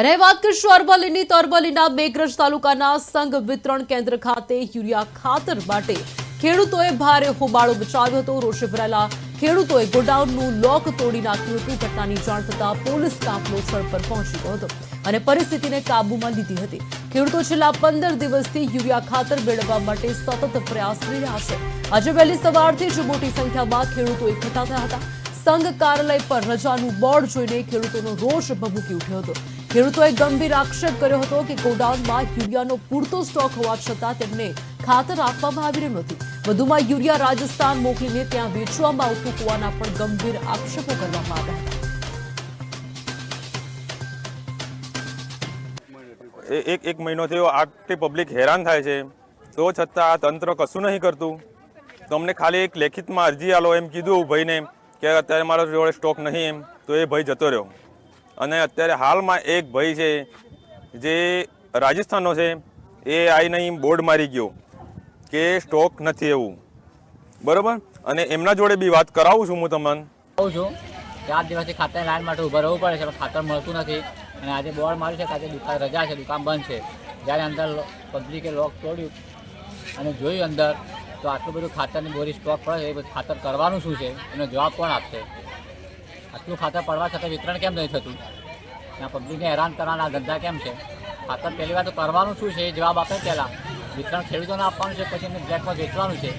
અને વાત કરીશું અરવલ્લીની તો અરવલ્લીના મેઘરજ તાલુકાના સંઘ વિતરણ કેન્દ્ર ખાતે યુરિયા ખાતર માટે ખેડૂતોએ ભારે હોબાળો મચાવ્યો હતો। રોષે ભરાયેલા ખેડૂતોએ ગોડાઉનનું લોક તોડી નાખ્યું હતું। ઘટનાની જાણ થતાં પોલીસ કાફલો સ્થળ પર પહોંચી ગયો હતો અને પરિસ્થિતિને કાબૂમાં લીધી હતી। ખેડૂતો છેલ્લા 15 દિવસથી યુરિયા ખાતર મેળવવા માટે સતત પ્રયાસ કરી રહ્યા છે। આજે વહેલી સવારથી જ મોટી સંખ્યામાં ખેડૂતો એકઠા થયા હતા। સંઘ કાર્યાલય પર રજાનું બોર્ડ જોઈને ખેડૂતોનો રોષ ભભૂકી ઉઠ્યો હતો। ખેડૂતોએ ગંભીર આક્ષેપ કર્યો હતો કે ગોડાઉનમાં યુરિયાનો પૂરતો સ્ટોક હોવા છતાં તેમને ખાતર આપવામાં આવી રહ્યું નથી। વધુમાં યુરિયા રાજસ્થાન મોકલીને ત્યાં વેચવામાં આવતું હોવાના પણ ગંભીર આક્ષેપો કરવામાં આવ્યા હતા। એક મહિનોથી આટલી પબ્લિક હેરાન થાય છે તો છતાં આ તંત્ર કશું નહીં કરતું। તો અમને ખાલી એક લેખિતમાં અરજી આલો એમ કીધું ભાઈને કે અત્યારે મારા જોડે સ્ટોક નહીં એમ, તો એ ભાઈ જતો રહ્યો। અને અત્યારે હાલમાં એક ભાઈ છે જે રાજસ્થાનનો છે, એ આવીને બોર્ડ મારી ગયો કે સ્ટોક નથી એવું, બરાબર। અને એમના જોડે બી વાત કરાવું છું, હું તમને કહું છું કે 8 દિવસથી ખાતરની લાઈન માટે ઊભા રહેવું પડે છે, પણ ખાતર મળતું નથી। અને આજે બોર્ડ માર્યું છે કે આજે દુકાન રજા છે, દુકાન બંધ છે। જ્યારે અંદર પબ્લિકે લોક તોડ્યું અને જોયું અંદર, તો આટલું બધું ખાતરની બોરી સ્ટોક પડે છે, એ બધું ખાતર કરવાનું શું છે એનો જવાબ કોણ આપશે? આટલું ખાતર પડવા છતાં વિતરણ કેમ નહીં થતું? આ પબ્લિકને હેરાન કરવાના ધંધા કેમ છે? ખાતર પહેલી વાર તો કરવાનું શું છે એ જવાબ આપે। પહેલાં વિતરણ ખેડૂતોને આપવાનું છે, પછી એમને બ્લેકમાં વેચવાનું છે।